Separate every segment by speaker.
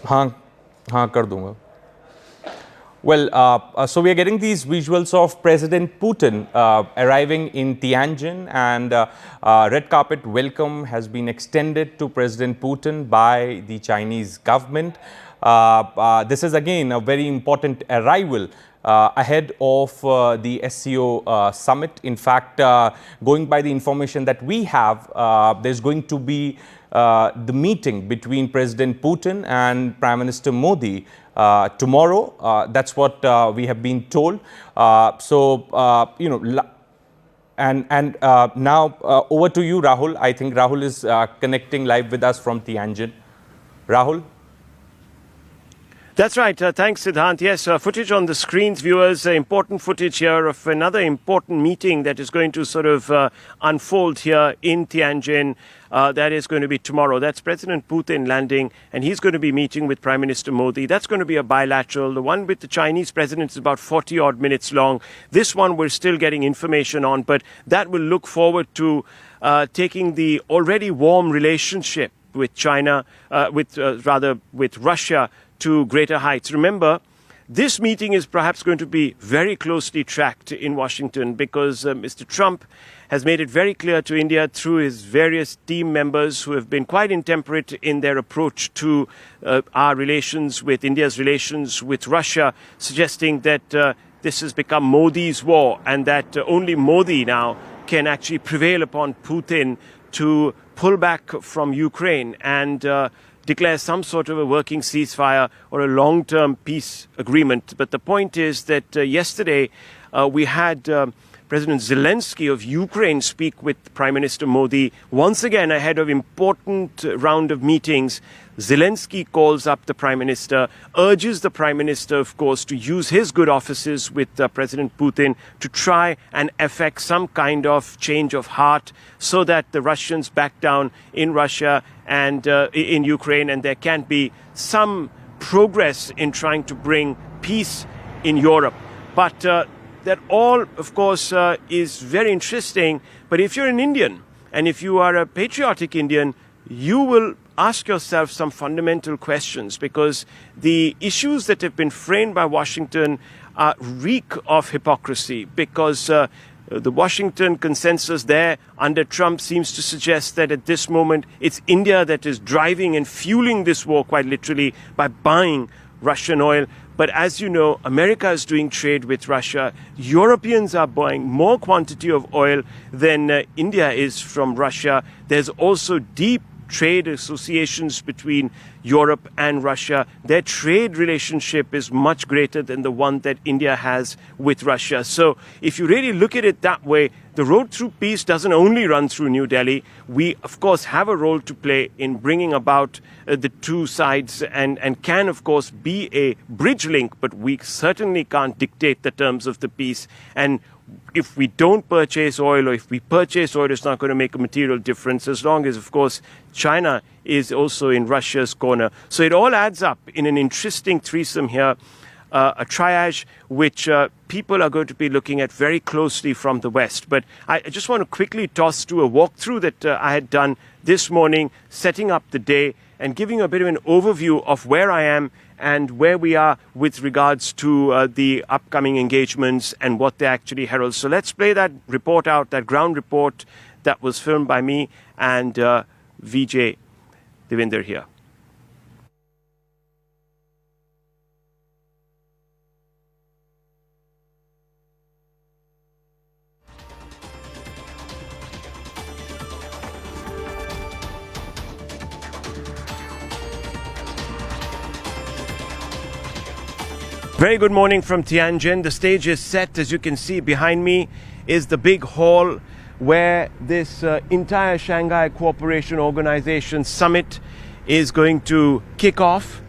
Speaker 1: हाँ हाँ कर दूंगा. Well, so we are getting these visuals of President Putin arriving in Tianjin, and red carpet welcome has been extended to President Putin by the Chinese government. This is again a very important arrival ahead of the SCO Summit. In fact, going by the information that we have, there's going to be the meeting between President Putin and Prime Minister Modi tomorrow. That's what we have been told. And now over to you, Rahul. I think Rahul is connecting live with us from Tianjin. Rahul?
Speaker 2: That's right. Thanks, Siddhant. Yes, footage on the screens, viewers. Important footage here of another important meeting that is going to sort of unfold here in Tianjin. That is going to be tomorrow. That's President Putin landing, and he's going to be meeting with Prime Minister Modi. That's going to be a bilateral. The one with the Chinese president is about 40-odd minutes long. This one we're still getting information on, but that will look forward to taking the already warm relationship with China, with Russia, to greater heights. Remember, this meeting is perhaps going to be very closely tracked in Washington because Mr. Trump has made it very clear to India through his various team members who have been quite intemperate in their approach to our relations with India's relations with Russia, suggesting that this has become Modi's war and that only Modi now can actually prevail upon Putin to pull back from Ukraine and declare some sort of a working ceasefire or a long-term peace agreement. But the point is that yesterday we had President Zelensky of Ukraine speak with Prime Minister Modi once again ahead of important round of meetings. Zelensky calls up the Prime Minister, urges the Prime Minister, of course, to use his good offices with President Putin to try and effect some kind of change of heart so that the Russians back down in Russia and in Ukraine, and there can be some progress in trying to bring peace in Europe. But that all, of course, is very interesting. But if you're an Indian, and if you are a patriotic Indian, you will ask yourself some fundamental questions, because the issues that have been framed by Washington reek of hypocrisy, because the Washington consensus there under Trump seems to suggest that at this moment it's India that is driving and fueling this war quite literally by buying Russian oil. But as you know, America is doing trade with Russia. Europeans are buying more quantity of oil than India is from Russia. There's also deep trade associations between Europe and Russia. Their trade relationship is much greater than the one that India has with Russia. So if you really look at it that way, the road through peace doesn't only run through New Delhi. We, of course, have a role to play in bringing about the two sides and can, of course, be a bridge link, but we certainly can't dictate the terms of the peace. And if we don't purchase oil, or if we purchase oil, it's not going to make a material difference, as long as, of course, China is also in Russia's corner. So it all adds up in an interesting threesome here, a triage which people are going to be looking at very closely from the West. But I just want to quickly toss to a walkthrough that I had done this morning, setting up the day and giving a bit of an overview of where I am and where we are with regards to the upcoming engagements and what they actually herald. So let's play that report out, that ground report that was filmed by me and VJ Devinder here. Very good morning from Tianjin. The stage is set. As you can see behind me is the big hall where this entire Shanghai Cooperation Organization Summit is going to kick off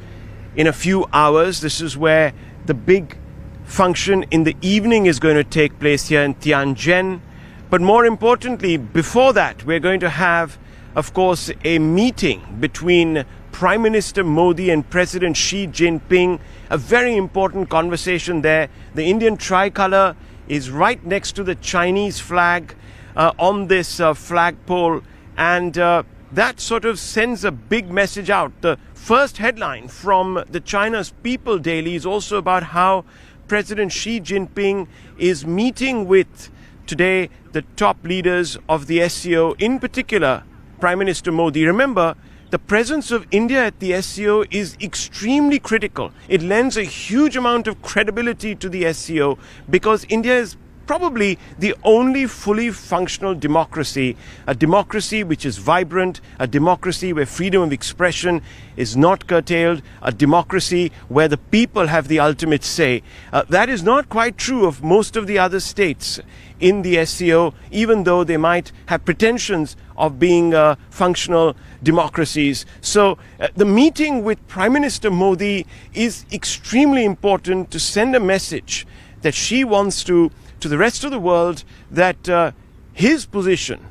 Speaker 2: in a few hours. This is where the big function in the evening is going to take place here in Tianjin. But more importantly, before that, we're going to have, of course, a meeting between Prime Minister Modi and President Xi Jinping. A very important conversation there. The Indian tricolor is right next to the Chinese flag on this flagpole, and that sort of sends a big message out. The first headline from the China's People Daily is also about how President Xi Jinping is meeting with today the top leaders of the SCO, in particular Prime Minister Modi. Remember, the presence of India at the SCO is extremely critical. It lends a huge amount of credibility to the SCO because India is probably the only fully functional democracy, a democracy which is vibrant, a democracy where freedom of expression is not curtailed, a democracy where the people have the ultimate say. That is not quite true of most of the other states in the SCO, even though they might have pretensions of being functional democracies. So the meeting with Prime Minister Modi is extremely important to send a message that she wants to the rest of the world, that his position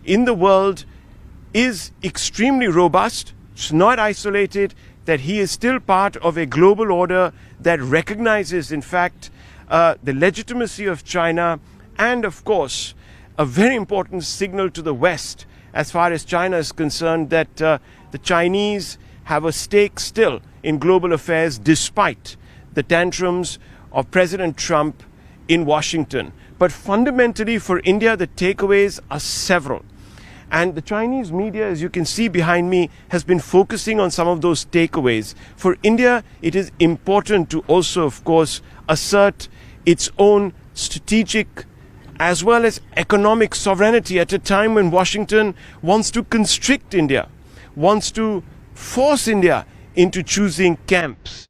Speaker 2: in the world is extremely robust. It's not isolated, that he is still part of a global order that recognizes, in fact, the legitimacy of China, and of course, a very important signal to the West as far as China is concerned, that the Chinese have a stake still in global affairs despite the tantrums of President Trump in Washington. But fundamentally for India, the takeaways are several. And the Chinese media, as you can see behind me, has been focusing on some of those takeaways. For India, it is important to also, of course, assert its own strategic as well as economic sovereignty at a time when Washington wants to constrict India, wants to force India into choosing camps.